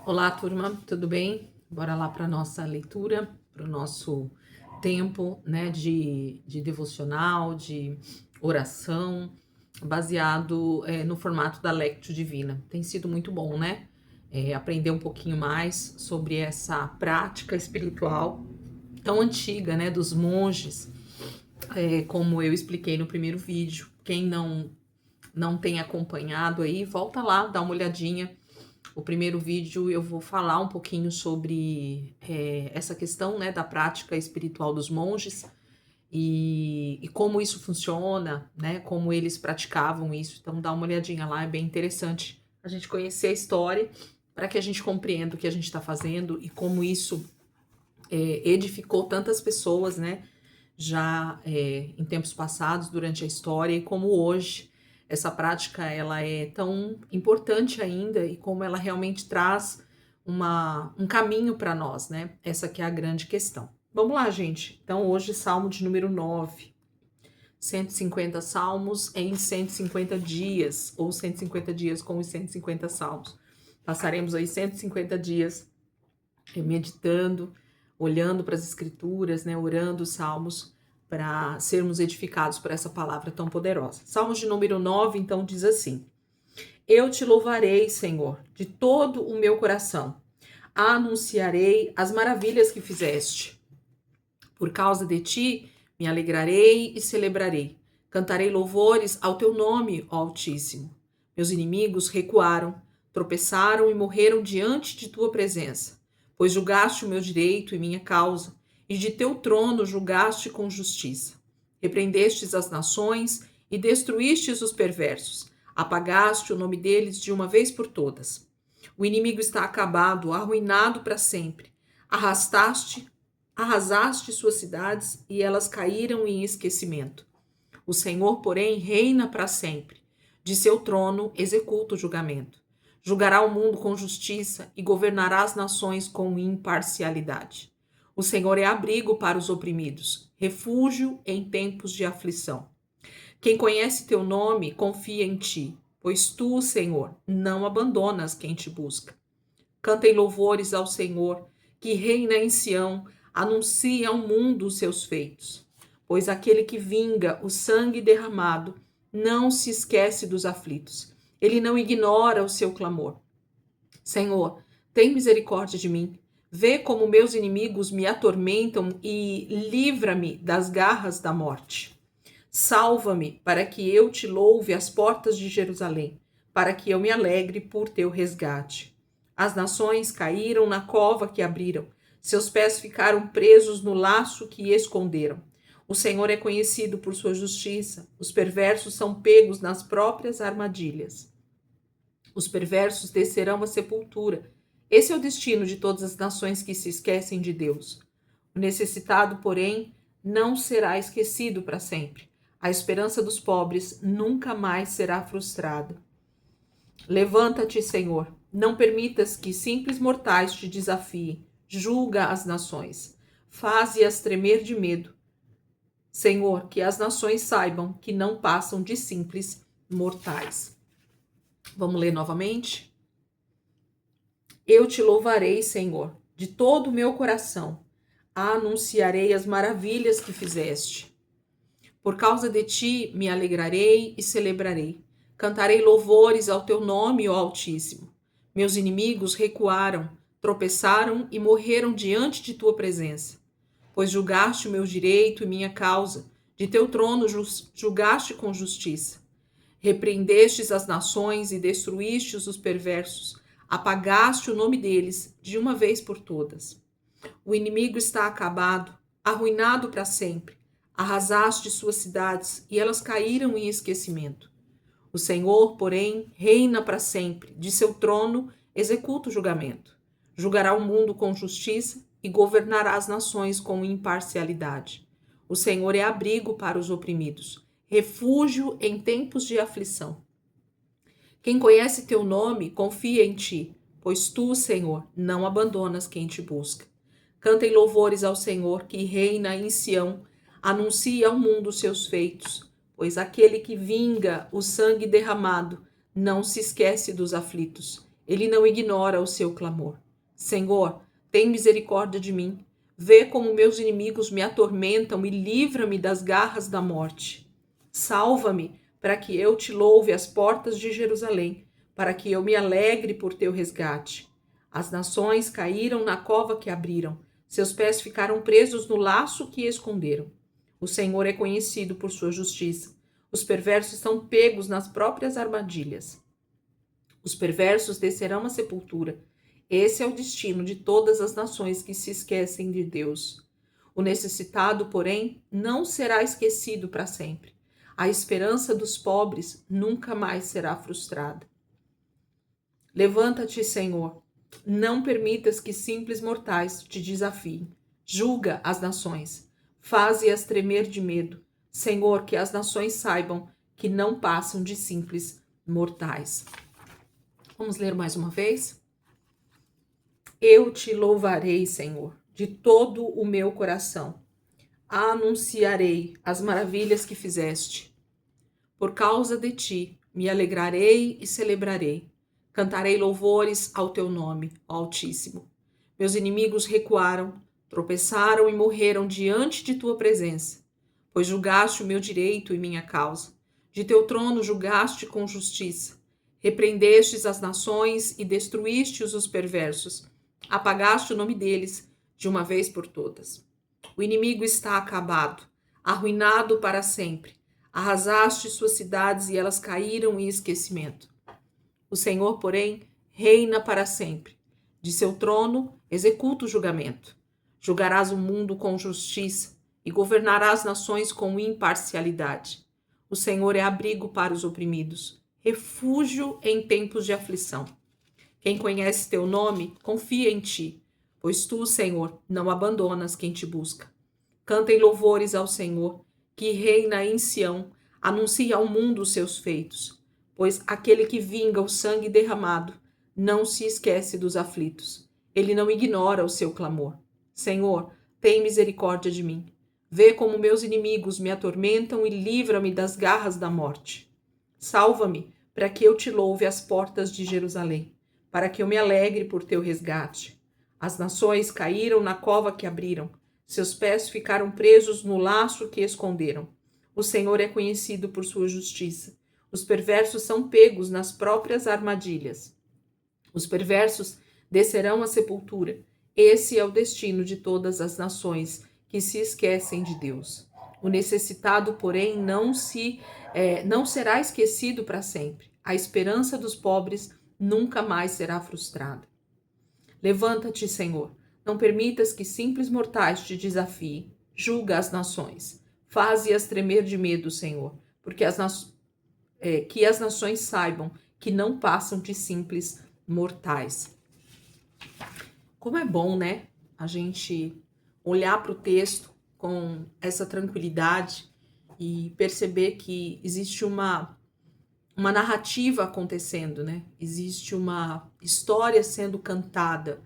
Olá, turma, tudo bem? Bora lá para a nossa leitura, para o nosso tempo, né, de devocional, de oração, baseado no formato da Lectio Divina. Tem sido muito bom, né? Aprender um pouquinho mais sobre essa prática espiritual tão antiga, né, dos monges, como eu expliquei no primeiro vídeo. Quem não tem acompanhado aí, volta lá, dá uma olhadinha. O primeiro vídeo eu vou falar um pouquinho sobre essa questão, né, da prática espiritual dos monges e como isso funciona, né, como eles praticavam isso. Então dá uma olhadinha lá, é bem interessante a gente conhecer a história para que a gente compreenda o que a gente está fazendo e como isso edificou tantas pessoas, né, já em tempos passados, durante a história, e como hoje essa prática ela é tão importante ainda e como ela realmente traz um caminho para nós, né? Essa que é a grande questão. Vamos lá, gente. Então, hoje, Salmo de número 9. 150 salmos em 150 dias, ou 150 dias com os 150 salmos. Passaremos aí 150 dias meditando, olhando para as escrituras, né, orando os salmos para sermos edificados por essa palavra tão poderosa. Salmos de número 9, então, diz assim: Eu te louvarei, Senhor, de todo o meu coração. Anunciarei as maravilhas que fizeste. Por causa de ti, me alegrarei e celebrarei. Cantarei louvores ao teu nome, ó Altíssimo. Meus inimigos recuaram, tropeçaram e morreram diante de tua presença, pois julgaste o meu direito e minha causa, e de teu trono julgaste com justiça. Repreendestes as nações e destruístes os perversos. Apagaste o nome deles de uma vez por todas. O inimigo está acabado, arruinado para sempre. Arrasaste suas cidades e elas caíram em esquecimento. O Senhor, porém, reina para sempre. De seu trono executa o julgamento. Julgará o mundo com justiça e governará as nações com imparcialidade. O Senhor é abrigo para os oprimidos, refúgio em tempos de aflição. Quem conhece teu nome confia em ti, pois tu, Senhor, não abandonas quem te busca. Cantem louvores ao Senhor, que reina em Sião, anuncia ao mundo os seus feitos. Pois aquele que vinga o sangue derramado não se esquece dos aflitos. Ele não ignora o seu clamor. Senhor, tem misericórdia de mim. Vê como meus inimigos me atormentam e livra-me das garras da morte. Salva-me para que eu te louve às portas de Jerusalém, para que eu me alegre por teu resgate. As nações caíram na cova que abriram, seus pés ficaram presos no laço que esconderam. O Senhor é conhecido por sua justiça, os perversos são pegos nas próprias armadilhas. Os perversos descerão à sepultura. Esse é o destino de todas as nações que se esquecem de Deus. O necessitado, porém, não será esquecido para sempre. A esperança dos pobres nunca mais será frustrada. Levanta-te, Senhor. Não permitas que simples mortais te desafiem. Julga as nações. Faze-as tremer de medo. Senhor, que as nações saibam que não passam de simples mortais. Vamos ler novamente? Eu te louvarei, Senhor, de todo o meu coração. Anunciarei as maravilhas que fizeste. Por causa de ti me alegrarei e celebrarei. Cantarei louvores ao teu nome, ó Altíssimo. Meus inimigos recuaram, tropeçaram e morreram diante de tua presença. Pois julgaste o meu direito e minha causa, de teu trono julgaste com justiça. Repreendestes as nações e destruístes os perversos, apagaste o nome deles de uma vez por todas. O inimigo está acabado, arruinado para sempre. Arrasaste suas cidades e elas caíram em esquecimento. O Senhor, porém, reina para sempre, de seu trono executa o julgamento. Julgará o mundo com justiça e governará as nações com imparcialidade. O Senhor é abrigo para os oprimidos, refúgio em tempos de aflição. Quem conhece teu nome confia em ti, pois tu, Senhor, não abandonas quem te busca. Cantem louvores ao Senhor que reina em Sião, anuncia ao mundo os seus feitos, pois aquele que vinga o sangue derramado não se esquece dos aflitos. Ele não ignora o seu clamor. Senhor, tem misericórdia de mim. Vê como meus inimigos me atormentam e livra-me das garras da morte. Salva-me, para que eu te louve às portas de Jerusalém, para que eu me alegre por teu resgate. As nações caíram na cova que abriram, seus pés ficaram presos no laço que esconderam. O Senhor é conhecido por sua justiça. Os perversos são pegos nas próprias armadilhas. Os perversos descerão à sepultura. Esse é o destino de todas as nações que se esquecem de Deus. O necessitado, porém, não será esquecido para sempre. A esperança dos pobres nunca mais será frustrada. Levanta-te, Senhor. Não permitas que simples mortais te desafiem. Julga as nações. Faze-as tremer de medo. Senhor, que as nações saibam que não passam de simples mortais. Vamos ler mais uma vez? Eu te louvarei, Senhor, de todo o meu coração. Anunciarei as maravilhas que fizeste. Por causa de ti, me alegrarei e celebrarei. Cantarei louvores ao teu nome, ó Altíssimo. Meus inimigos recuaram, tropeçaram e morreram diante de tua presença, pois julgaste o meu direito e minha causa. De teu trono julgaste com justiça. Repreendestes as nações e destruíste os perversos. Apagaste o nome deles de uma vez por todas. O inimigo está acabado, arruinado para sempre. Arrasaste suas cidades e elas caíram em esquecimento. O Senhor, porém, reina para sempre. De seu trono executa o julgamento. Julgarás o mundo com justiça e governarás nações com imparcialidade. O Senhor é abrigo para os oprimidos, refúgio em tempos de aflição. Quem conhece teu nome, confia em ti, pois tu, Senhor, não abandonas quem te busca. Cantem louvores ao Senhor, que reina em Sião, anuncia ao mundo os seus feitos, pois aquele que vinga o sangue derramado não se esquece dos aflitos. Ele não ignora o seu clamor. Senhor, tem misericórdia de mim. Vê como meus inimigos me atormentam e livra-me das garras da morte. Salva-me, para que eu te louve às portas de Jerusalém, para que eu me alegre por teu resgate. As nações caíram na cova que abriram, seus pés ficaram presos no laço que esconderam. O Senhor é conhecido por sua justiça. Os perversos são pegos nas próprias armadilhas. Os perversos descerão à sepultura. Esse é o destino de todas as nações que se esquecem de Deus. O necessitado, porém, não será esquecido para sempre. A esperança dos pobres nunca mais será frustrada. Levanta-te, Senhor. Não permitas que simples mortais te desafiem. Julga as nações. Faze-as tremer de medo, Senhor, porque que as nações saibam que não passam de simples mortais. Como é bom, né? A gente olhar para o texto com essa tranquilidade e perceber que existe uma narrativa acontecendo, né? Existe uma história sendo cantada.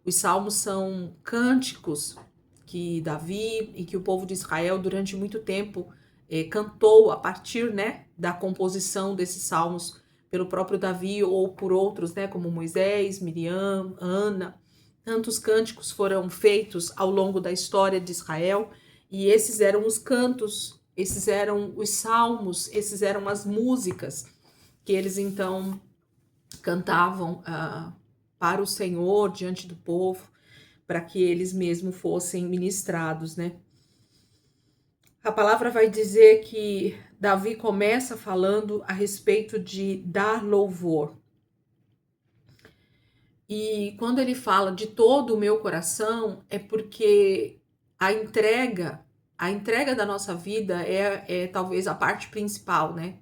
Os salmos são cânticos que Davi e que o povo de Israel durante muito tempo cantou a partir, né, da composição desses salmos pelo próprio Davi ou por outros, né, como Moisés, Miriam, Ana. Tantos cânticos foram feitos ao longo da história de Israel e esses eram os cantos, esses eram os salmos, esses eram as músicas que eles então cantavam para o Senhor diante do povo, para que eles mesmos fossem ministrados, né? A palavra vai dizer que Davi começa falando a respeito de dar louvor. E quando ele fala de todo o meu coração, é porque a entrega da nossa vida é talvez a parte principal, né?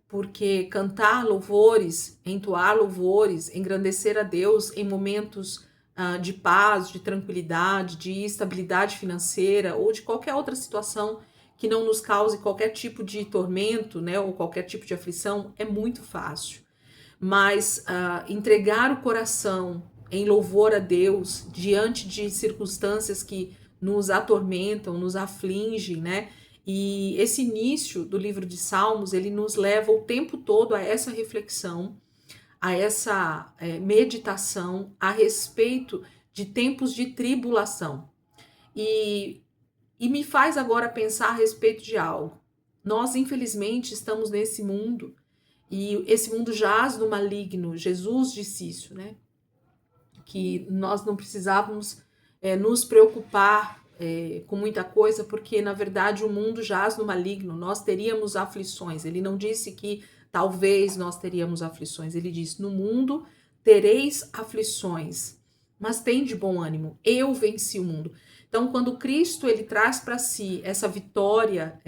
Porque cantar louvores, entoar louvores, engrandecer a Deus em momentos de paz, de tranquilidade, de estabilidade financeira ou de qualquer outra situação que não nos cause qualquer tipo de tormento, né, ou qualquer tipo de aflição, é muito fácil. Mas entregar o coração em louvor a Deus diante de circunstâncias que nos atormentam, nos afligem, né? E esse início do livro de Salmos, ele nos leva o tempo todo a essa reflexão, a essa meditação a respeito de tempos de tribulação. E me faz agora pensar a respeito de algo. Nós, infelizmente, estamos nesse mundo, e esse mundo jaz no maligno. Jesus disse isso, né? Que nós não precisávamos nos preocupar com muita coisa, porque, na verdade, o mundo jaz no maligno. Nós teríamos aflições. Ele não disse que talvez nós teríamos aflições. Ele disse, no mundo tereis aflições, mas tem de bom ânimo. Eu venci o mundo. Então, quando Cristo ele traz para si essa vitória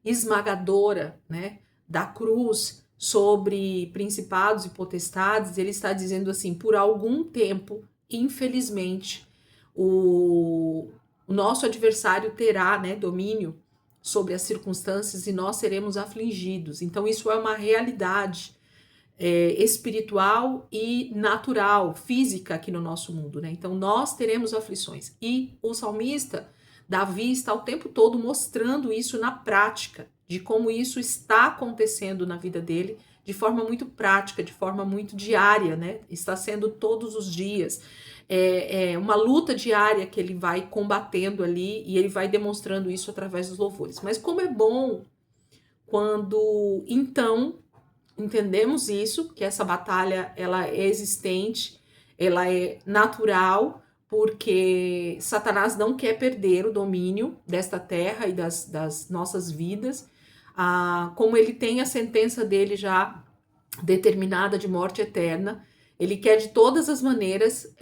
esmagadora, né, da cruz sobre principados e potestades, ele está dizendo assim, por algum tempo, infelizmente, o nosso adversário terá, né, domínio sobre as circunstâncias e nós seremos afligidos. Então, isso é uma realidade espiritual e natural, física aqui no nosso mundo, né? Então, nós teremos aflições. E o salmista, Davi, está o tempo todo mostrando isso na prática, de como isso está acontecendo na vida dele, de forma muito prática, de forma muito diária, né? Está sendo todos os dias. É uma luta diária que ele vai combatendo ali e ele vai demonstrando isso através dos louvores. Mas como é bom quando, então, entendemos isso, que essa batalha ela é existente, ela é natural, porque Satanás não quer perder o domínio desta terra e das nossas vidas, como ele tem a sentença dele já determinada de morte eterna, ele quer de todas as maneiras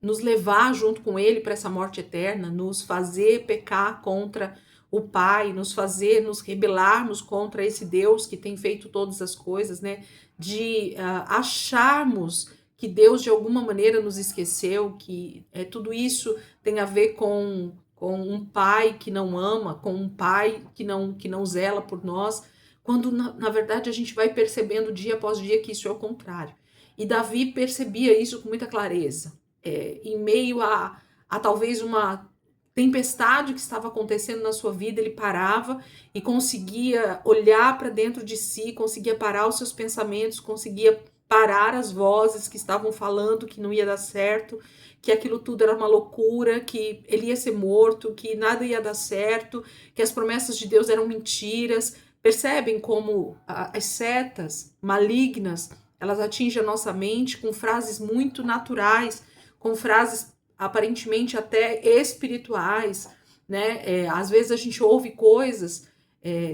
nos levar junto com ele para essa morte eterna, nos fazer pecar contra o Pai, nos fazer nos rebelarmos contra esse Deus que tem feito todas as coisas, né? De acharmos que Deus de alguma maneira nos esqueceu, que tudo isso tem a ver com um pai que não ama, com um pai que não zela por nós, quando na verdade a gente vai percebendo dia após dia que isso é o contrário. E Davi percebia isso com muita clareza, em meio a talvez uma tempestade que estava acontecendo na sua vida, ele parava e conseguia olhar para dentro de si, conseguia parar os seus pensamentos, conseguia parar as vozes que estavam falando que não ia dar certo, que aquilo tudo era uma loucura, que ele ia ser morto, que nada ia dar certo, que as promessas de Deus eram mentiras. Percebem como as setas malignas, elas atingem a nossa mente com frases muito naturais, com frases aparentemente até espirituais, né? Às vezes a gente ouve coisas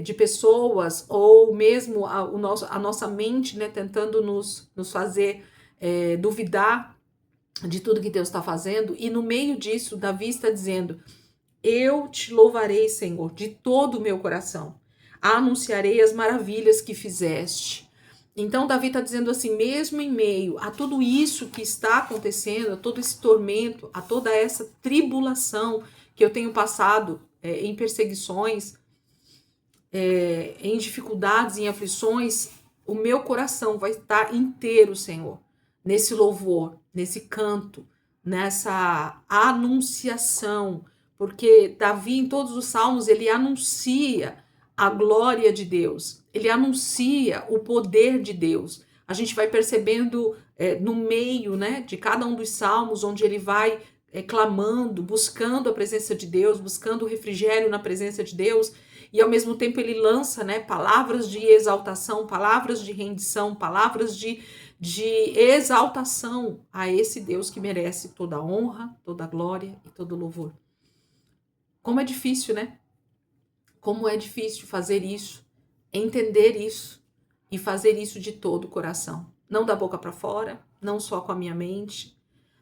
de pessoas, ou mesmo a nossa mente, né, tentando nos fazer duvidar de tudo que Deus está fazendo, e no meio disso, Davi está dizendo, eu te louvarei, Senhor, de todo o meu coração, anunciarei as maravilhas que fizeste. Então, Davi está dizendo assim, mesmo em meio a tudo isso que está acontecendo, a todo esse tormento, a toda essa tribulação que eu tenho passado em perseguições, em dificuldades, em aflições, o meu coração vai estar inteiro, Senhor, nesse louvor, nesse canto, nessa anunciação, porque Davi, em todos os salmos, ele anuncia a glória de Deus, ele anuncia o poder de Deus. A gente vai percebendo no meio, né, de cada um dos salmos, onde ele vai clamando, buscando a presença de Deus, buscando o refrigério na presença de Deus, e ao mesmo tempo ele lança, né, palavras de exaltação, palavras de rendição, palavras de exaltação a esse Deus que merece toda a honra, toda a glória e todo o louvor. Como é difícil, né? Como é difícil fazer isso, entender isso e fazer isso de todo o coração. Não da boca para fora, não só com a minha mente,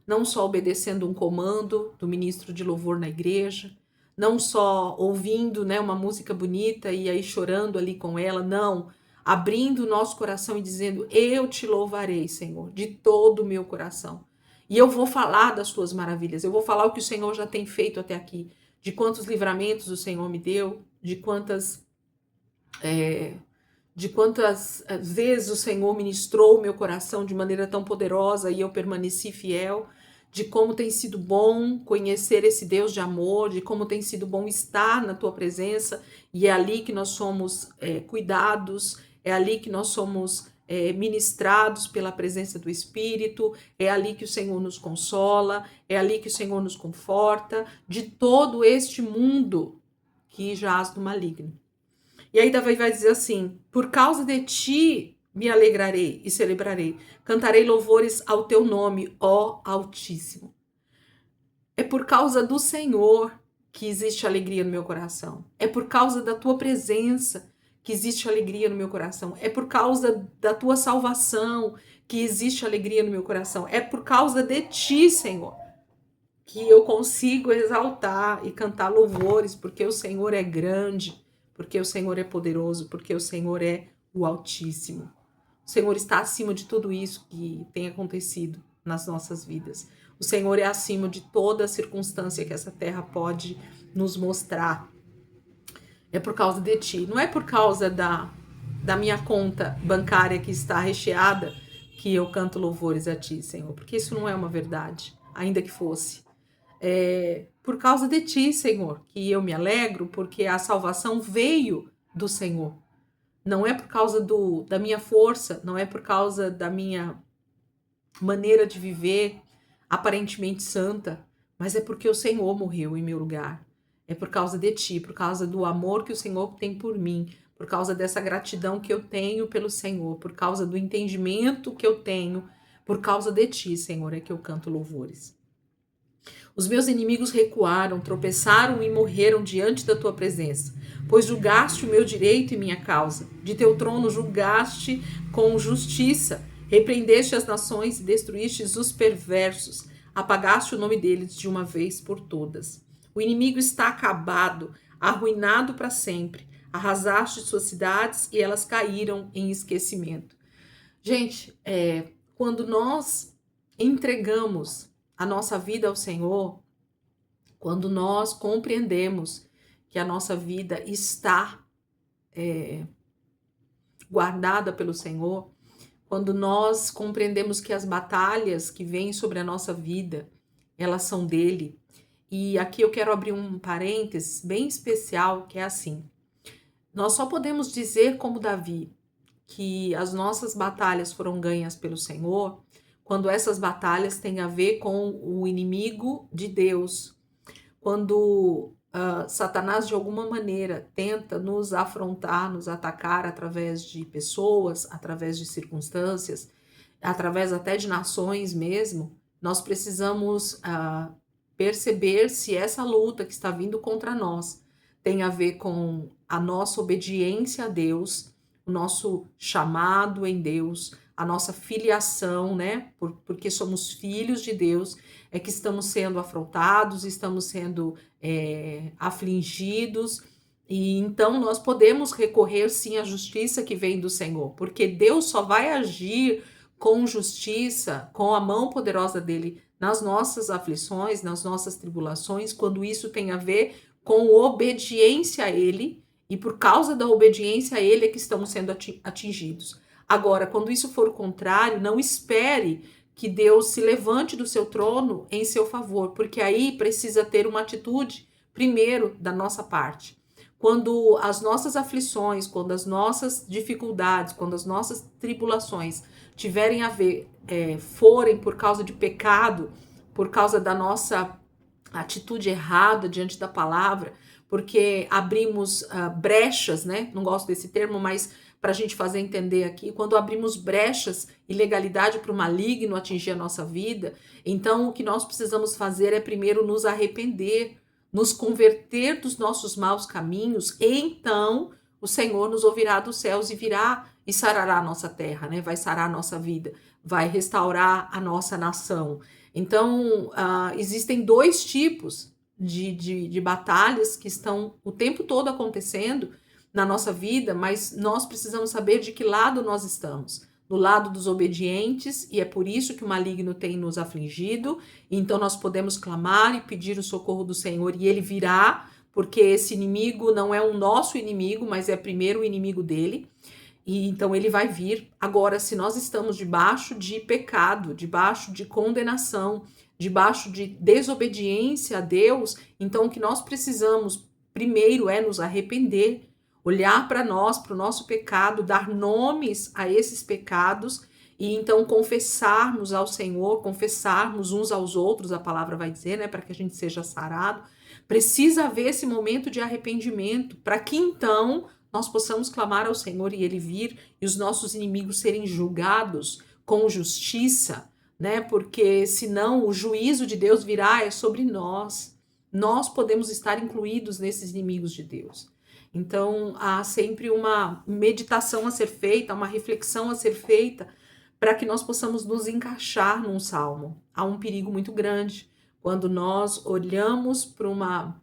não só obedecendo um comando do ministro de louvor na igreja, não só ouvindo, né, uma música bonita e aí chorando ali com ela, não, abrindo o nosso coração e dizendo, eu te louvarei, Senhor, de todo o meu coração. E eu vou falar das suas maravilhas, eu vou falar o que o Senhor já tem feito até aqui, de quantos livramentos o Senhor me deu, de quantas vezes o Senhor ministrou o meu coração de maneira tão poderosa e eu permaneci fiel, de como tem sido bom conhecer esse Deus de amor, de como tem sido bom estar na tua presença, e é ali que nós somos cuidados, é ali que nós somos ministrados pela presença do Espírito, é ali que o Senhor nos consola, é ali que o Senhor nos conforta de todo este mundo que jaz no maligno. E aí Davi vai dizer assim: por causa de ti me alegrarei e celebrarei, cantarei louvores ao teu nome, ó Altíssimo. É por causa do Senhor que existe alegria no meu coração. É por causa da tua presença que existe alegria no meu coração. É por causa da tua salvação que existe alegria no meu coração. É por causa de ti, Senhor, que eu consigo exaltar e cantar louvores, porque o Senhor é grande, porque o Senhor é poderoso, porque o Senhor é o Altíssimo. O Senhor está acima de tudo isso que tem acontecido nas nossas vidas. O Senhor é acima de toda circunstância que essa terra pode nos mostrar. É por causa de ti. Não é por causa da minha conta bancária que está recheada que eu canto louvores a ti, Senhor. Porque isso não é uma verdade, ainda que fosse. É por causa de ti, Senhor, que eu me alegro, porque a salvação veio do Senhor. Não é por causa da minha força, não é por causa da minha maneira de viver aparentemente santa, mas é porque o Senhor morreu em meu lugar. É por causa de ti, por causa do amor que o Senhor tem por mim, por causa dessa gratidão que eu tenho pelo Senhor, por causa do entendimento que eu tenho, por causa de ti, Senhor, é que eu canto louvores. Os meus inimigos recuaram, tropeçaram e morreram diante da tua presença, pois julgaste o meu direito e minha causa. De teu trono julgaste com justiça, repreendeste as nações e destruíste os perversos, apagaste o nome deles de uma vez por todas. O inimigo está acabado, arruinado para sempre. Arrasaste suas cidades e elas caíram em esquecimento. Gente, quando nós entregamos a nossa vida ao Senhor, quando nós compreendemos que a nossa vida está guardada pelo Senhor, quando nós compreendemos que as batalhas que vêm sobre a nossa vida, elas são dele. E aqui eu quero abrir um parênteses bem especial, que é assim: nós só podemos dizer, como Davi, que as nossas batalhas foram ganhas pelo Senhor quando essas batalhas têm a ver com o inimigo de Deus. Quando Satanás, de alguma maneira, tenta nos afrontar, nos atacar através de pessoas, através de circunstâncias, através até de nações mesmo, nós precisamos perceber se essa luta que está vindo contra nós tem a ver com a nossa obediência a Deus, o nosso chamado em Deus, a nossa filiação, né? Porque somos filhos de Deus, é que estamos sendo afrontados, estamos sendo afligidos, e então nós podemos recorrer sim à justiça que vem do Senhor, porque Deus só vai agir com justiça, com a mão poderosa dele nas nossas aflições, nas nossas tribulações, quando isso tem a ver com obediência a ele, e por causa da obediência a ele é que estamos sendo atingidos. Agora, quando isso for o contrário, não espere que Deus se levante do seu trono em seu favor, porque aí precisa ter uma atitude, primeiro, da nossa parte. Quando as nossas aflições, quando as nossas dificuldades, quando as nossas tribulações tiverem a ver, forem por causa de pecado, por causa da nossa atitude errada diante da palavra, porque abrimos brechas, né? Não gosto desse termo, mas para a gente fazer entender aqui, quando abrimos brechas e legalidade para o maligno atingir a nossa vida, então o que nós precisamos fazer é primeiro nos arrepender, nos converter dos nossos maus caminhos, e então o Senhor nos ouvirá dos céus e virá e sarará a nossa terra, né? Vai sarar a nossa vida, vai restaurar a nossa nação. Então, existem dois tipos de batalhas que estão o tempo todo acontecendo na nossa vida, mas nós precisamos saber de que lado nós estamos. Do lado dos obedientes, e é por isso que o maligno tem nos afligido. Então nós podemos clamar e pedir o socorro do Senhor, e ele virá, porque esse inimigo não é um nosso inimigo, mas é primeiro o inimigo dele. E então ele vai vir. Agora, se nós estamos debaixo de pecado, debaixo de condenação, debaixo de desobediência a Deus, então o que nós precisamos primeiro é nos arrepender, olhar para nós, para o nosso pecado, dar nomes a esses pecados e então confessarmos ao Senhor, confessarmos uns aos outros, a palavra vai dizer, né, para que a gente seja sarado. Precisa haver esse momento de arrependimento, para que então nós possamos clamar ao Senhor e Ele vir e os nossos inimigos serem julgados com justiça, né? Porque senão o juízo de Deus virá sobre nós. Nós podemos estar incluídos nesses inimigos de Deus. Então há sempre uma meditação a ser feita, uma reflexão a ser feita, para que nós possamos nos encaixar num salmo. Há um perigo muito grande quando nós olhamos para uma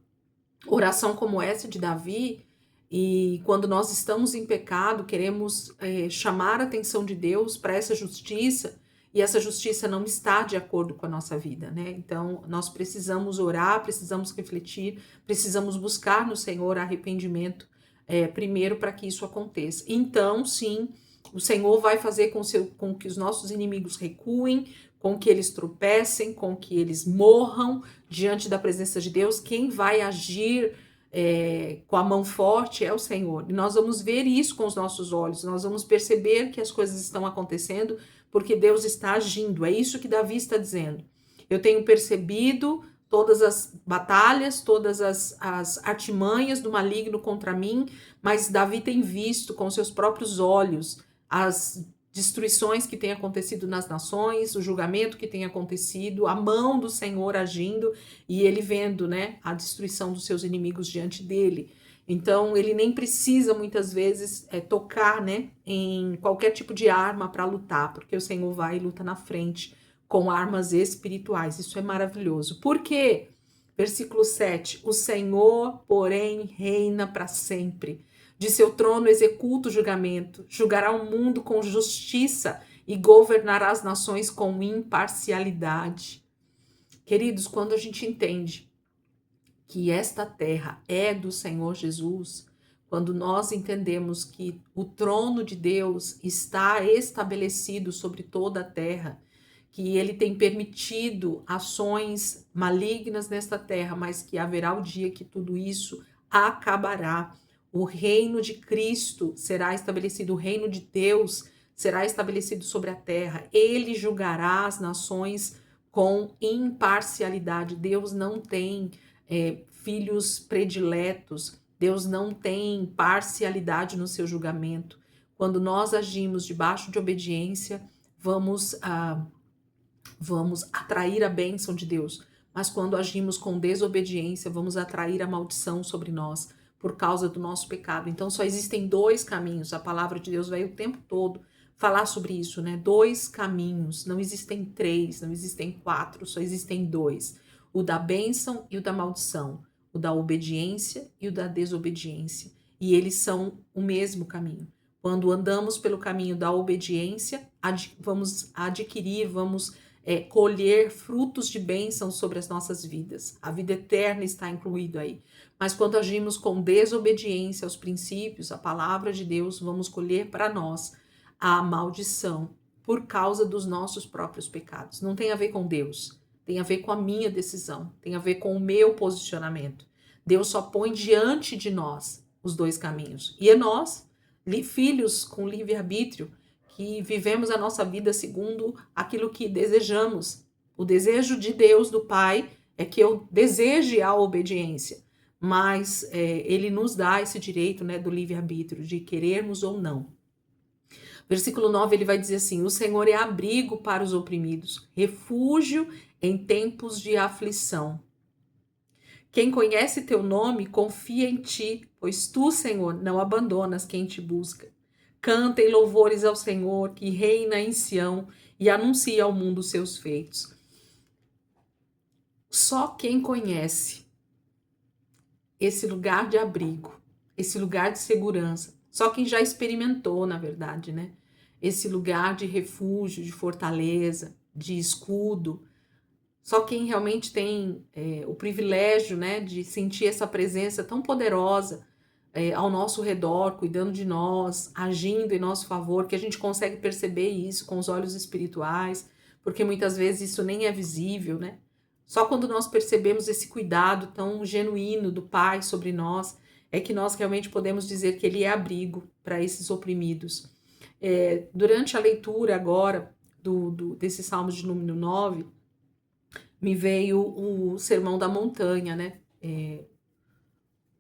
oração como essa de Davi e quando nós estamos em pecado, queremos chamar a atenção de Deus para essa justiça e essa justiça não está de acordo com a nossa vida, né? Então, nós precisamos orar, precisamos refletir, precisamos buscar no Senhor arrependimento primeiro para que isso aconteça. Então, sim, o Senhor vai fazer com que os nossos inimigos recuem, com que eles tropecem, com que eles morram diante da presença de Deus. Quem vai agir com a mão forte é o Senhor. E nós vamos ver isso com os nossos olhos, nós vamos perceber que as coisas estão acontecendo porque Deus está agindo. É isso que Davi está dizendo. Eu tenho percebido todas as batalhas, todas as artimanhas do maligno contra mim, mas Davi tem visto com seus próprios olhos as destruições que têm acontecido nas nações, o julgamento que tem acontecido, a mão do Senhor agindo e ele vendo, né, a destruição dos seus inimigos diante dele. Então, ele nem precisa, muitas vezes, tocar, né, em qualquer tipo de arma para lutar, porque o Senhor vai e luta na frente com armas espirituais. Isso é maravilhoso. Por quê? Versículo 7. O Senhor, porém, reina para sempre. De seu trono executa o julgamento, julgará o mundo com justiça e governará as nações com imparcialidade. Queridos, quando a gente entende que esta terra é do Senhor Jesus, quando nós entendemos que o trono de Deus está estabelecido sobre toda a terra, que ele tem permitido ações malignas nesta terra, mas que haverá o dia que tudo isso acabará. O reino de Cristo será estabelecido, o reino de Deus será estabelecido sobre a terra. Ele julgará as nações com imparcialidade. Deus não tem filhos prediletos, Deus não tem parcialidade no seu julgamento. Quando nós agimos debaixo de obediência, vamos atrair a bênção de Deus. Mas quando agimos com desobediência, vamos atrair a maldição sobre nós por causa do nosso pecado. Então só existem dois caminhos. A palavra de Deus vai o tempo todo falar sobre isso, né? 2 caminhos. Não existem 3, não existem 4, só existem 2. O da bênção e o da maldição. O da obediência e o da desobediência. E eles são o mesmo caminho. Quando andamos pelo caminho da obediência, vamos adquirir, vamos colher frutos de bênção sobre as nossas vidas. A vida eterna está incluída aí. Mas quando agimos com desobediência aos princípios, à palavra de Deus, vamos colher para nós a maldição por causa dos nossos próprios pecados. Não tem a ver com Deus, tem a ver com a minha decisão, tem a ver com o meu posicionamento. Deus só põe diante de nós os 2 caminhos. E é nós, filhos com livre-arbítrio, que vivemos a nossa vida segundo aquilo que desejamos. O desejo de Deus, do Pai, é que eu deseje a obediência, mas ele nos dá esse direito, né, do livre-arbítrio, de querermos ou não. Versículo 9, ele vai dizer assim: o Senhor é abrigo para os oprimidos, refúgio em tempos de aflição. Quem conhece teu nome, confia em ti, pois tu, Senhor, não abandonas quem te busca. Cantem louvores ao Senhor, que reina em Sião, e anuncia ao mundo os seus feitos. Só quem conhece esse lugar de abrigo, esse lugar de segurança, só quem já experimentou, na verdade, né? Esse lugar de refúgio, de fortaleza, de escudo. Só quem realmente tem o privilégio, né, de sentir essa presença tão poderosa ao nosso redor, cuidando de nós, agindo em nosso favor, que a gente consegue perceber isso com os olhos espirituais, porque muitas vezes isso nem é visível, né? Só quando nós percebemos esse cuidado tão genuíno do Pai sobre nós, é que nós realmente podemos dizer que ele é abrigo para esses oprimidos. Durante a leitura agora desse Salmo de número 9, me veio o Sermão da Montanha, né?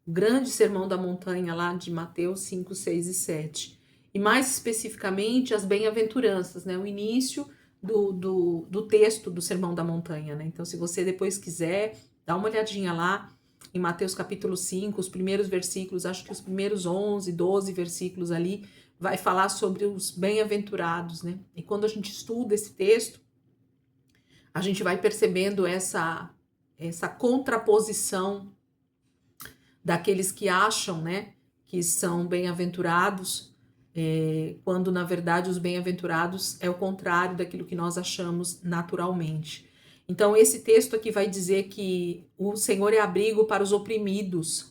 O grande Sermão da Montanha lá de Mateus 5, 6 e 7. E mais especificamente as bem-aventuranças, né? O início do texto do Sermão da Montanha, né? Então, se você depois quiser, dá uma olhadinha lá em Mateus capítulo 5, os primeiros versículos, acho que os primeiros 11, 12 versículos ali, vai falar sobre os bem-aventurados, né? E quando a gente estuda esse texto, a gente vai percebendo essa contraposição daqueles que acham, né, que são bem-aventurados, quando na verdade os bem-aventurados é o contrário daquilo que nós achamos naturalmente. Então esse texto aqui vai dizer que o Senhor é abrigo para os oprimidos.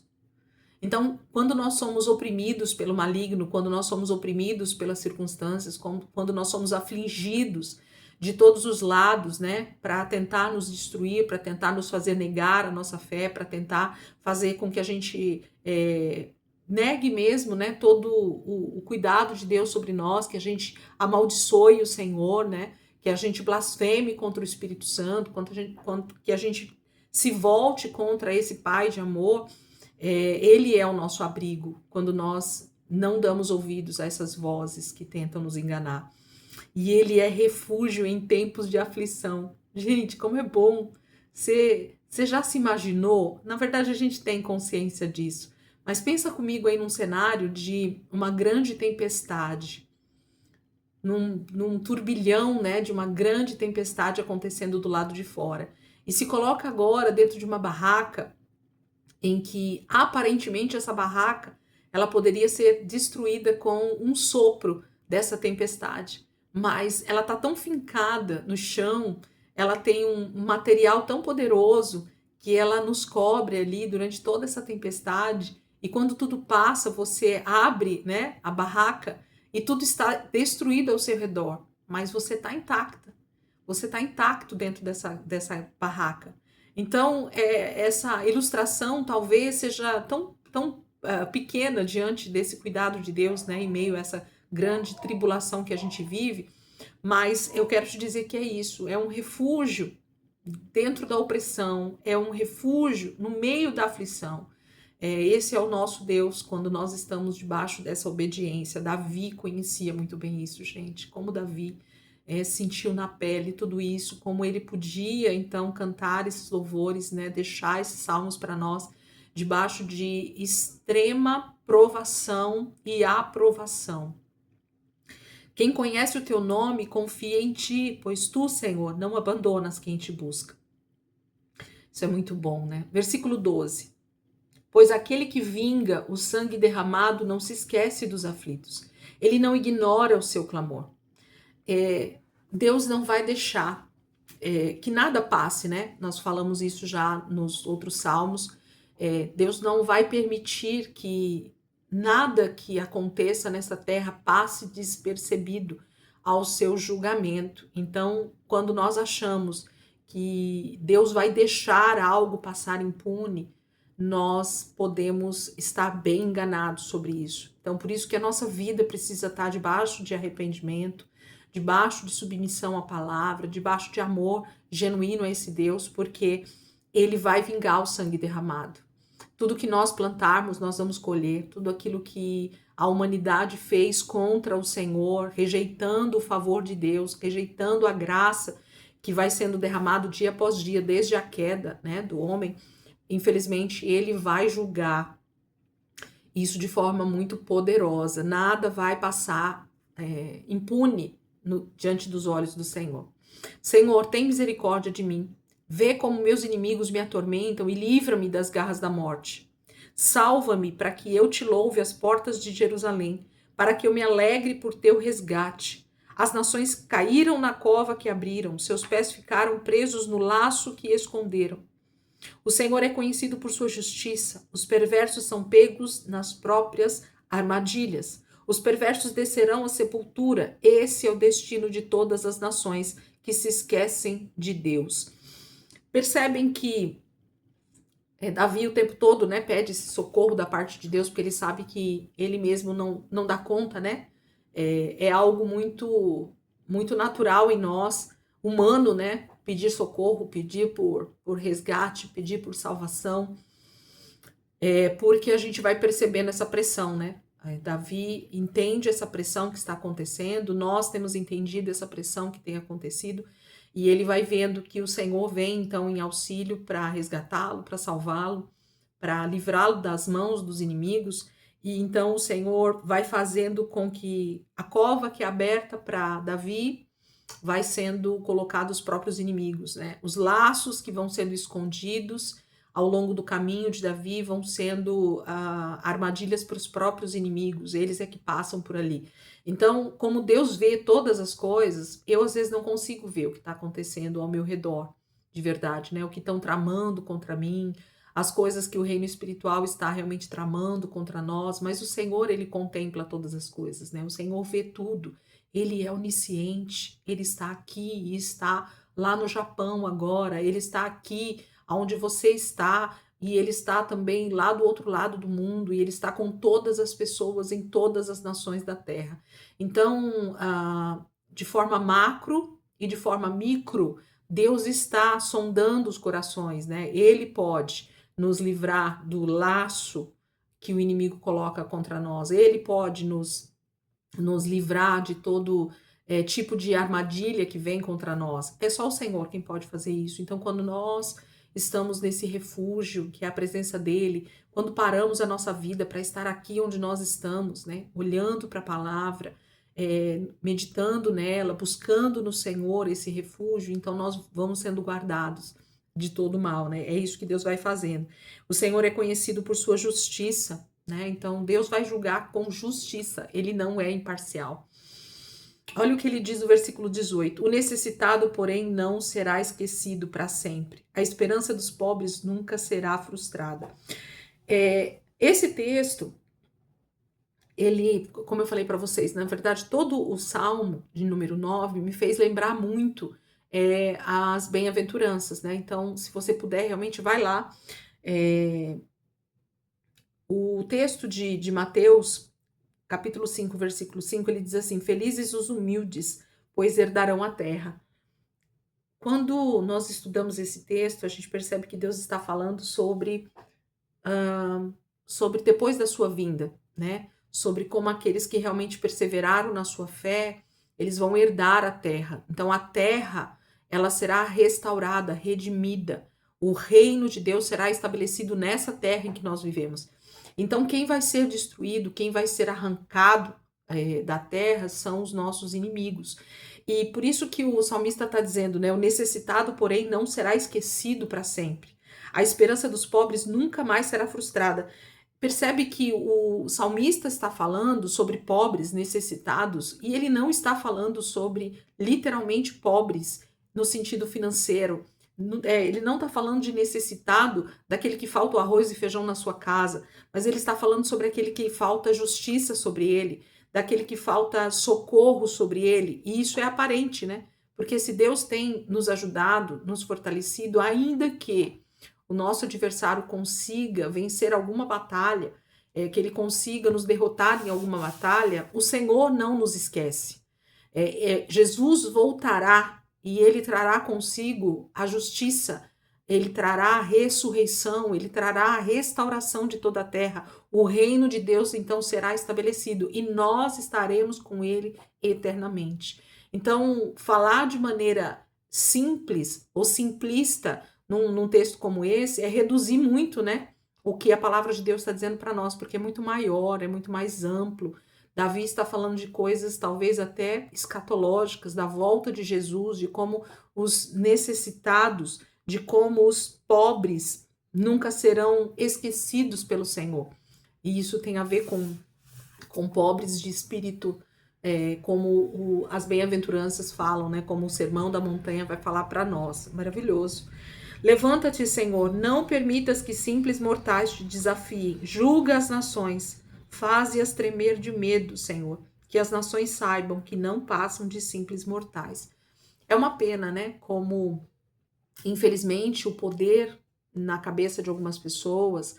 Então, quando nós somos oprimidos pelo maligno, quando nós somos oprimidos pelas circunstâncias, quando nós somos afligidos de todos os lados, né, para tentar nos destruir, para tentar nos fazer negar a nossa fé, para tentar fazer com que a gente negue mesmo, né, todo o cuidado de Deus sobre nós, que a gente amaldiçoe o Senhor, né, que a gente blasfeme contra o Espírito Santo, que a gente se volte contra esse Pai de amor. Ele é o nosso abrigo quando nós não damos ouvidos a essas vozes que tentam nos enganar. E ele é refúgio em tempos de aflição. Gente, como é bom. Você já se imaginou? Na verdade, a gente tem consciência disso. Mas pensa comigo aí num cenário de uma grande tempestade. Num turbilhão, né, de uma grande tempestade acontecendo do lado de fora. E se coloca agora dentro de uma barraca em que aparentemente essa barraca ela poderia ser destruída com um sopro dessa tempestade. Mas ela está tão fincada no chão, ela tem um material tão poderoso que ela nos cobre ali durante toda essa tempestade. E quando tudo passa, você abre, né, a barraca e tudo está destruído ao seu redor, mas você está intacta. Você está intacto dentro dessa barraca. Então, essa ilustração talvez seja tão pequena diante desse cuidado de Deus, né, em meio a essa grande tribulação que a gente vive, mas eu quero te dizer que é isso, é um refúgio dentro da opressão, é um refúgio no meio da aflição. Esse é o nosso Deus quando nós estamos debaixo dessa obediência. Davi conhecia muito bem isso, gente, como Davi sentiu na pele tudo isso, como ele podia então cantar esses louvores, né, deixar esses salmos para nós, debaixo de extrema provação e aprovação. Quem conhece o teu nome confia em ti, pois tu, Senhor, não abandonas quem te busca. Isso é muito bom, né? Versículo 12. Pois aquele que vinga o sangue derramado não se esquece dos aflitos. Ele não ignora o seu clamor. Deus não vai deixar que nada passe, né? Nós falamos isso já nos outros salmos. Deus não vai permitir que nada que aconteça nessa terra passe despercebido ao seu julgamento. Então, quando nós achamos que Deus vai deixar algo passar impune, nós podemos estar bem enganados sobre isso. Então, por isso que a nossa vida precisa estar debaixo de arrependimento, debaixo de submissão à palavra, debaixo de amor genuíno a esse Deus, porque ele vai vingar o sangue derramado. Tudo que nós plantarmos, nós vamos colher. Tudo aquilo que a humanidade fez contra o Senhor, rejeitando o favor de Deus, rejeitando a graça que vai sendo derramado dia após dia, desde a queda, né, do homem, infelizmente, ele vai julgar isso de forma muito poderosa. Nada vai passar impune diante dos olhos do Senhor. Senhor, tem misericórdia de mim. Vê como meus inimigos me atormentam e livra-me das garras da morte. Salva-me para que eu te louve às portas de Jerusalém, para que eu me alegre por teu resgate. As nações caíram na cova que abriram, seus pés ficaram presos no laço que esconderam. O Senhor é conhecido por sua justiça, os perversos são pegos nas próprias armadilhas. Os perversos descerão à sepultura, esse é o destino de todas as nações que se esquecem de Deus. Percebem que Davi o tempo todo, né, pede esse socorro da parte de Deus, porque ele sabe que ele mesmo não dá conta, né? É algo muito natural em nós, humano, né? Pedir socorro, pedir por resgate, pedir por salvação, porque a gente vai percebendo essa pressão, né? Davi entende essa pressão que está acontecendo, nós temos entendido essa pressão que tem acontecido, e ele vai vendo que o Senhor vem então em auxílio para resgatá-lo, para salvá-lo, para livrá-lo das mãos dos inimigos. E então o Senhor vai fazendo com que a cova que é aberta para Davi vai sendo colocados os próprios inimigos, né? Os laços que vão sendo escondidos ao longo do caminho de Davi vão sendo armadilhas para os próprios inimigos, eles é que passam por ali. Então, como Deus vê todas as coisas, eu às vezes não consigo ver o que está acontecendo ao meu redor, de verdade, né? O que estão tramando contra mim, as coisas que o reino espiritual está realmente tramando contra nós, mas o Senhor, ele contempla todas as coisas, né? O Senhor vê tudo. Ele é onisciente, ele está aqui e está lá no Japão agora, ele está aqui onde você está, e ele está também lá do outro lado do mundo, e ele está com todas as pessoas em todas as nações da terra. Então, de forma macro e de forma micro, Deus está sondando os corações, né? Ele pode nos livrar do laço que o inimigo coloca contra nós, ele pode nos livrar de todo tipo de armadilha que vem contra nós. É só o Senhor quem pode fazer isso. Então, quando nós estamos nesse refúgio, que é a presença dele, quando paramos a nossa vida para estar aqui onde nós estamos, né, olhando para a palavra, meditando nela, buscando no Senhor esse refúgio, então nós vamos sendo guardados de todo mal, né? É isso que Deus vai fazendo. O Senhor é conhecido por sua justiça, né? Então Deus vai julgar com justiça, ele não é imparcial. Olha o que ele diz no versículo 18: o necessitado, porém, não será esquecido para sempre. A esperança dos pobres nunca será frustrada. Esse texto, ele, como eu falei para vocês, na verdade, todo o Salmo de número 9 me fez lembrar muito as bem-aventuranças, né? Então, se você puder, realmente vai lá. O texto de Mateus, capítulo 5, versículo 5, ele diz assim: felizes os humildes, pois herdarão a terra. Quando nós estudamos esse texto, a gente percebe que Deus está falando sobre depois da sua vinda, né? Sobre como aqueles que realmente perseveraram na sua fé, eles vão herdar a terra. Então a terra, ela será restaurada, redimida. O reino de Deus será estabelecido nessa terra em que nós vivemos. Então quem vai ser destruído, quem vai ser arrancado da terra são os nossos inimigos. E por isso que o salmista está dizendo, né? O necessitado, porém, não será esquecido para sempre. A esperança dos pobres nunca mais será frustrada. Percebe que o salmista está falando sobre pobres necessitados e ele não está falando sobre literalmente pobres no sentido financeiro. Ele não está falando de necessitado daquele que falta o arroz e feijão na sua casa, mas ele está falando sobre aquele que falta justiça sobre ele, daquele que falta socorro sobre ele. E isso é aparente, né? Porque se Deus tem nos ajudado, nos fortalecido, ainda que o nosso adversário consiga vencer alguma batalha, que ele consiga nos derrotar em alguma batalha, o Senhor não nos esquece. Jesus voltará e ele trará consigo a justiça, ele trará a ressurreição, ele trará a restauração de toda a terra. O reino de Deus então será estabelecido e nós estaremos com ele eternamente. Então, falar de maneira simples ou simplista num texto como esse é reduzir muito, né, o que a palavra de Deus está dizendo para nós, porque é muito maior, é muito mais amplo. Davi está falando de coisas talvez até escatológicas, da volta de Jesus, de como os necessitados, de como os pobres nunca serão esquecidos pelo Senhor. E isso tem a ver com pobres de espírito, como as bem-aventuranças falam, né? Como o Sermão da Montanha vai falar para nós. Maravilhoso. Levanta-te, Senhor, não permitas que simples mortais te desafiem. Julga as nações, faze-as tremer de medo, Senhor, que as nações saibam que não passam de simples mortais. É uma pena, né? Como, infelizmente, o poder na cabeça de algumas pessoas,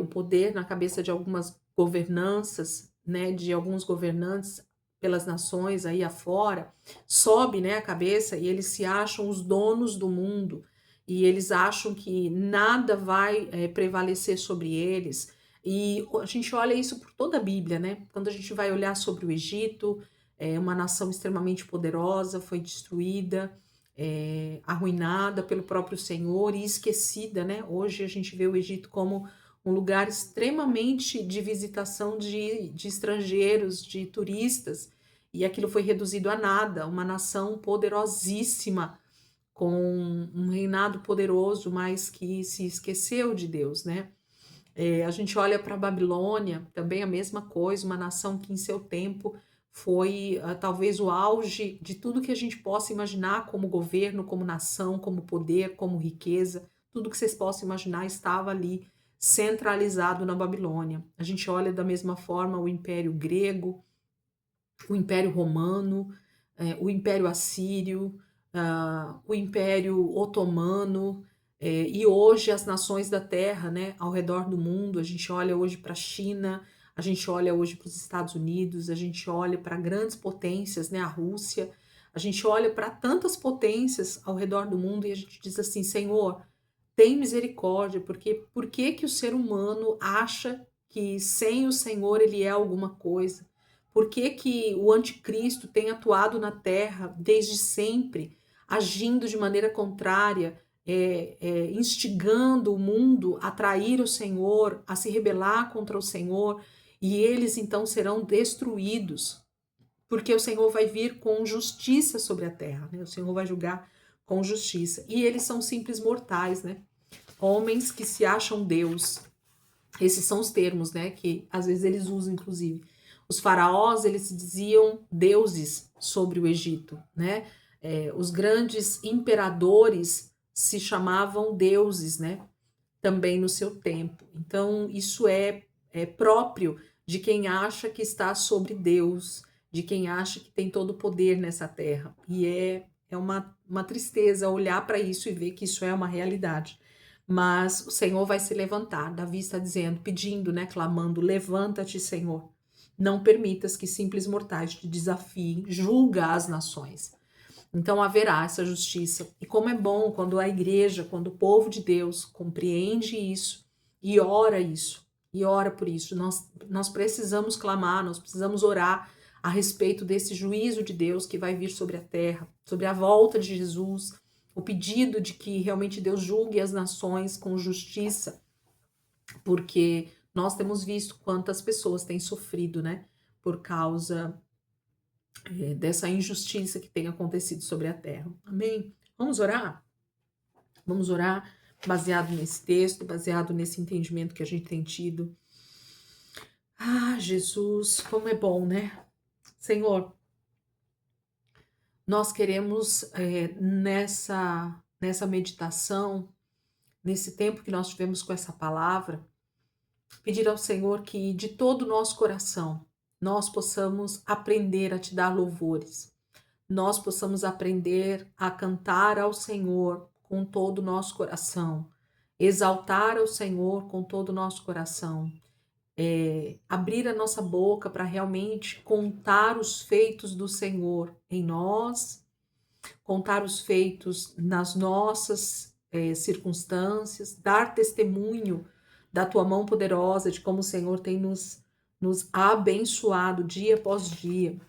o poder na cabeça de algumas governanças, né, de alguns governantes pelas nações aí afora, sobe, né, a cabeça e eles se acham os donos do mundo e eles acham que nada vai prevalecer sobre eles. E a gente olha isso por toda a Bíblia, né? Quando a gente vai olhar sobre o Egito, é uma nação extremamente poderosa, foi destruída, arruinada pelo próprio Senhor e esquecida, né? Hoje a gente vê o Egito como um lugar extremamente de visitação de estrangeiros, de turistas, e aquilo foi reduzido a nada, uma nação poderosíssima, com um reinado poderoso, mas que se esqueceu de Deus, né? A gente olha para a Babilônia, também a mesma coisa, uma nação que em seu tempo foi talvez o auge de tudo que a gente possa imaginar como governo, como nação, como poder, como riqueza, tudo que vocês possam imaginar estava ali centralizado na Babilônia. A gente olha da mesma forma o Império Grego, o Império Romano, o Império Assírio, o Império Otomano, e hoje as nações da Terra, né, ao redor do mundo, a gente olha hoje para a China, a gente olha hoje para os Estados Unidos, a gente olha para grandes potências, né, a Rússia, a gente olha para tantas potências ao redor do mundo e a gente diz assim, Senhor, tem misericórdia, porque por que que o ser humano acha que sem o Senhor ele é alguma coisa? Por que que o anticristo tem atuado na terra desde sempre, agindo de maneira contrária, instigando o mundo a trair o Senhor, a se rebelar contra o Senhor, e eles então serão destruídos, porque o Senhor vai vir com justiça sobre a terra, né? O Senhor vai julgar com justiça. E eles são simples mortais, né? Homens que se acham Deus. Esses são os termos, né, que às vezes eles usam, inclusive. Os faraós, eles se diziam deuses sobre o Egito, né? Os grandes imperadores se chamavam deuses, né? Também no seu tempo. Então, isso é próprio de quem acha que está sobre Deus, de quem acha que tem todo o poder nessa terra. E é uma tristeza olhar para isso e ver que isso é uma realidade. Mas o Senhor vai se levantar. Davi está dizendo, pedindo, né, clamando, levanta-te, Senhor. Não permitas que simples mortais te desafiem, julga as nações. Então haverá essa justiça. E como é bom quando a igreja, quando o povo de Deus compreende isso e ora por isso. Nós precisamos clamar, nós precisamos orar a respeito desse juízo de Deus que vai vir sobre a terra, sobre a volta de Jesus, o pedido de que realmente Deus julgue as nações com justiça, porque nós temos visto quantas pessoas têm sofrido, né, por causa dessa injustiça que tem acontecido sobre a terra. Amém? Vamos orar? Vamos orar baseado nesse texto, baseado nesse entendimento que a gente tem tido. Ah, Jesus, como é bom, né? Senhor, nós queremos nessa meditação, nesse tempo que nós tivemos com essa palavra, pedir ao Senhor que de todo o nosso coração nós possamos aprender a te dar louvores, nós possamos aprender a cantar ao Senhor com todo o nosso coração, exaltar ao Senhor com todo o nosso coração, abrir a nossa boca para realmente contar os feitos do Senhor em nós, contar os feitos nas nossas circunstâncias, dar testemunho da tua mão poderosa, de como o Senhor tem nos abençoado dia após dia.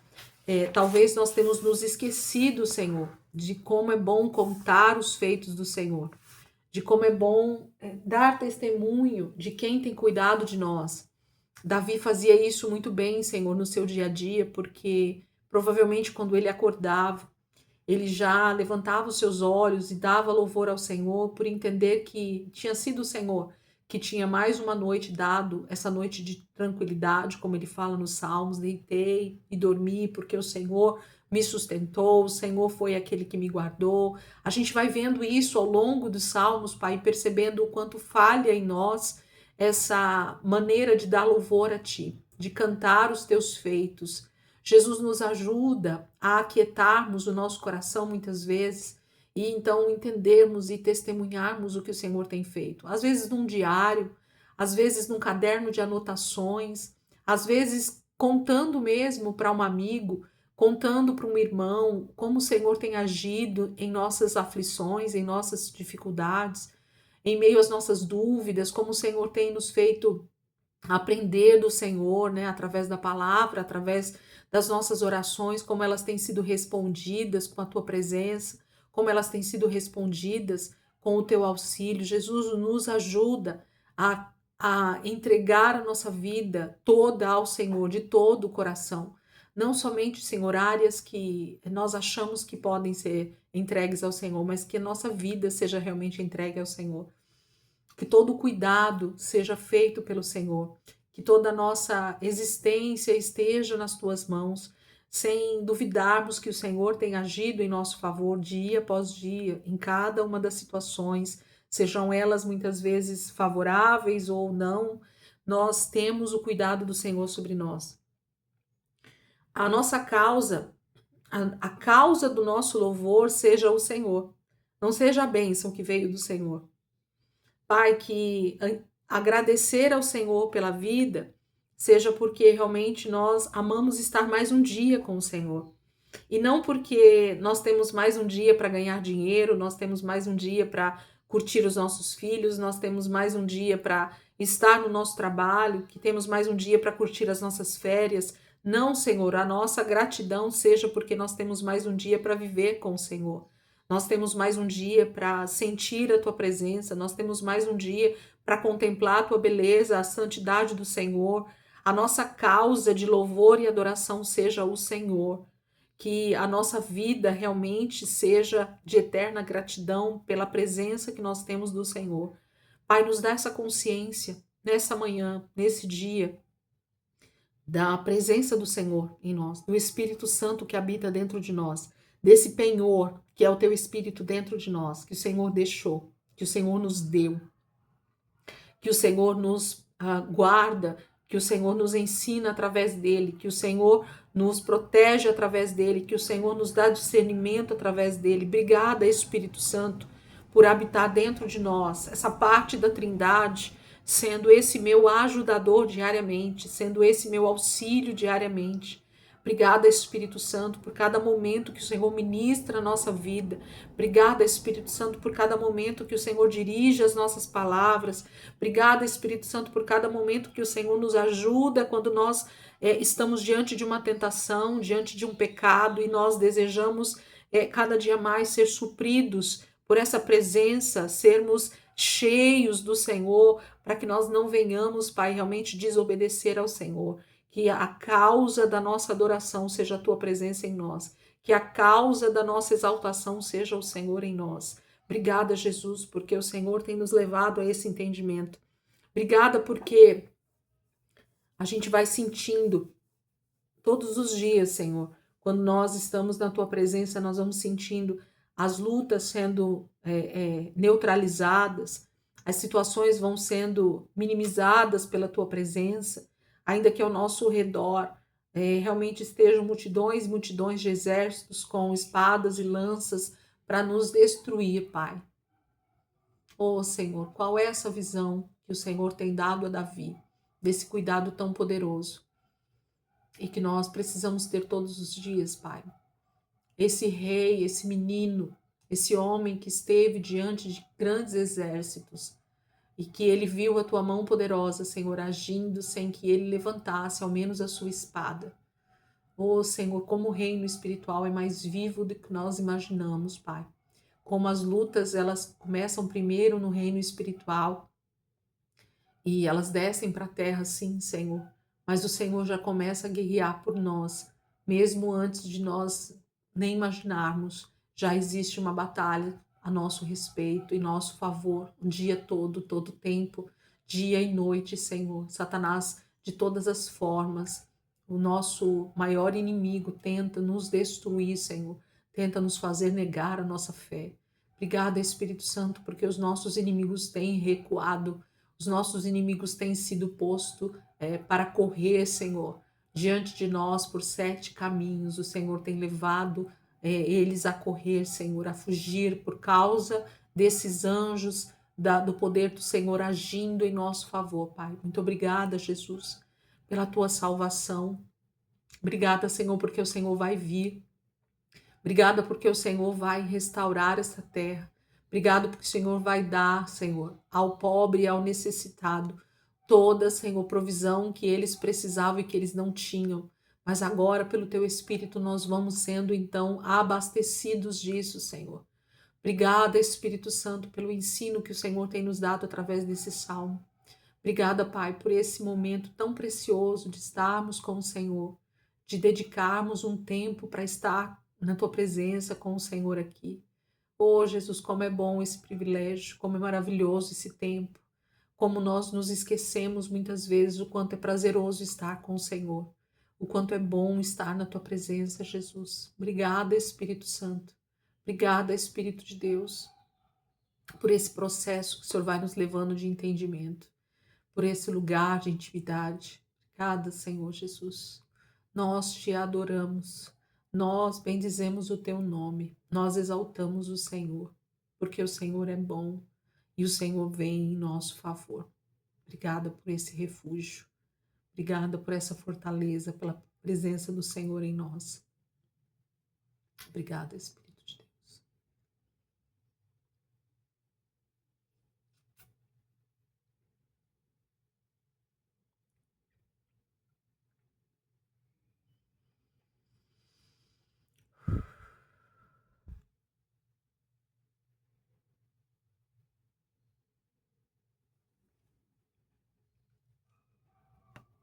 Talvez nós tenhamos nos esquecido, Senhor, de como é bom contar os feitos do Senhor, de como é bom dar testemunho de quem tem cuidado de nós. Davi fazia isso muito bem, Senhor, no seu dia a dia, porque provavelmente quando ele acordava, ele já levantava os seus olhos e dava louvor ao Senhor por entender que tinha sido o Senhor que tinha mais uma noite dado, essa noite de tranquilidade, como ele fala nos Salmos, deitei e dormi porque o Senhor me sustentou, o Senhor foi aquele que me guardou. A gente vai vendo isso ao longo dos Salmos, Pai, percebendo o quanto falha em nós essa maneira de dar louvor a Ti, de cantar os Teus feitos. Jesus nos ajuda a aquietarmos o nosso coração muitas vezes e então entendermos e testemunharmos o que o Senhor tem feito. Às vezes num diário, às vezes num caderno de anotações, às vezes contando mesmo para um amigo, contando para um irmão como o Senhor tem agido em nossas aflições, em nossas dificuldades, em meio às nossas dúvidas, como o Senhor tem nos feito aprender do Senhor, né, através da palavra, através das nossas orações, como elas têm sido respondidas com a tua presença, como elas têm sido respondidas com o teu auxílio. Jesus nos ajuda a entregar a nossa vida toda ao Senhor, de todo o coração. Não somente, Senhor, áreas que nós achamos que podem ser entregues ao Senhor, mas que a nossa vida seja realmente entregue ao Senhor. Que todo o cuidado seja feito pelo Senhor, que toda a nossa existência esteja nas tuas mãos, sem duvidarmos que o Senhor tem agido em nosso favor dia após dia, em cada uma das situações, sejam elas muitas vezes favoráveis ou não, nós temos o cuidado do Senhor sobre nós. A nossa causa, a causa do nosso louvor seja o Senhor, não seja a bênção que veio do Senhor. Pai, que agradecer ao Senhor pela vida seja porque realmente nós amamos estar mais um dia com o Senhor. E não porque nós temos mais um dia para ganhar dinheiro, nós temos mais um dia para curtir os nossos filhos, nós temos mais um dia para estar no nosso trabalho, que temos mais um dia para curtir as nossas férias. Não, Senhor, a nossa gratidão seja porque nós temos mais um dia para viver com o Senhor. Nós temos mais um dia para sentir a tua presença, nós temos mais um dia para contemplar a tua beleza, a santidade do Senhor. A nossa causa de louvor e adoração seja o Senhor. Que a nossa vida realmente seja de eterna gratidão pela presença que nós temos do Senhor. Pai, nos dá essa consciência nessa manhã, nesse dia, da presença do Senhor em nós, do Espírito Santo que habita dentro de nós, desse penhor que é o teu Espírito dentro de nós, que o Senhor deixou, que o Senhor nos deu, que o Senhor nos guarda, que o Senhor nos ensina através dele, que o Senhor nos protege através dele, que o Senhor nos dá discernimento através dele. Obrigada, Espírito Santo, por habitar dentro de nós, essa parte da Trindade, sendo esse meu ajudador diariamente, sendo esse meu auxílio diariamente. Obrigada, Espírito Santo, por cada momento que o Senhor ministra a nossa vida. Obrigada, Espírito Santo, por cada momento que o Senhor dirige as nossas palavras. Obrigada, Espírito Santo, por cada momento que o Senhor nos ajuda quando nós estamos diante de uma tentação, diante de um pecado e nós desejamos cada dia mais ser supridos por essa presença, sermos cheios do Senhor, para que nós não venhamos, Pai, realmente desobedecer ao Senhor. Que a causa da nossa adoração seja a tua presença em nós. Que a causa da nossa exaltação seja o Senhor em nós. Obrigada, Jesus, porque o Senhor tem nos levado a esse entendimento. Obrigada porque a gente vai sentindo todos os dias, Senhor. Quando nós estamos na tua presença, nós vamos sentindo as lutas sendo neutralizadas, as situações vão sendo minimizadas pela tua presença, ainda que ao nosso redor realmente estejam multidões e multidões de exércitos com espadas e lanças para nos destruir, Pai. Oh, Senhor, qual é essa visão que o Senhor tem dado a Davi, desse cuidado tão poderoso e que nós precisamos ter todos os dias, Pai? Esse rei, esse menino, esse homem que esteve diante de grandes exércitos e que ele viu a tua mão poderosa, Senhor, agindo sem que ele levantasse ao menos a sua espada. Oh, Senhor, como o reino espiritual é mais vivo do que nós imaginamos, Pai. Como as lutas, elas começam primeiro no reino espiritual e elas descem para a terra, sim, Senhor. Mas o Senhor já começa a guerrear por nós, mesmo antes de nós nem imaginarmos. Já existe uma batalha a nosso respeito, em nosso favor, o dia todo, todo tempo, dia e noite, Senhor. Satanás, de todas as formas, o nosso maior inimigo tenta nos destruir, Senhor, tenta nos fazer negar a nossa fé. Obrigada, Espírito Santo, porque os nossos inimigos têm recuado, os nossos inimigos têm sido posto para correr, Senhor, diante de nós por 7 caminhos. O Senhor tem levado eles a correr, Senhor, a fugir por causa desses anjos do poder do Senhor agindo em nosso favor, Pai. Muito obrigada, Jesus, pela tua salvação. Obrigada, Senhor, porque o Senhor vai vir. Obrigada porque o Senhor vai restaurar essa terra. Obrigado porque o Senhor vai dar, Senhor, ao pobre e ao necessitado toda, Senhor, provisão que eles precisavam e que eles não tinham. Mas agora, pelo teu Espírito, nós vamos sendo então abastecidos disso, Senhor. Obrigada, Espírito Santo, pelo ensino que o Senhor tem nos dado através desse salmo. Obrigada, Pai, por esse momento tão precioso de estarmos com o Senhor, de dedicarmos um tempo para estar na tua presença com o Senhor aqui. Oh, Jesus, como é bom esse privilégio, como é maravilhoso esse tempo, como nós nos esquecemos muitas vezes o quanto é prazeroso estar com o Senhor, o quanto é bom estar na tua presença, Jesus. Obrigada, Espírito Santo. Obrigada, Espírito de Deus, por esse processo que o Senhor vai nos levando de entendimento, por esse lugar de intimidade. Obrigada, Senhor Jesus. Nós te adoramos, nós bendizemos o teu nome, nós exaltamos o Senhor, porque o Senhor é bom e o Senhor vem em nosso favor. Obrigada por esse refúgio, obrigada por essa fortaleza, pela presença do Senhor em nós. Obrigada, Espírito.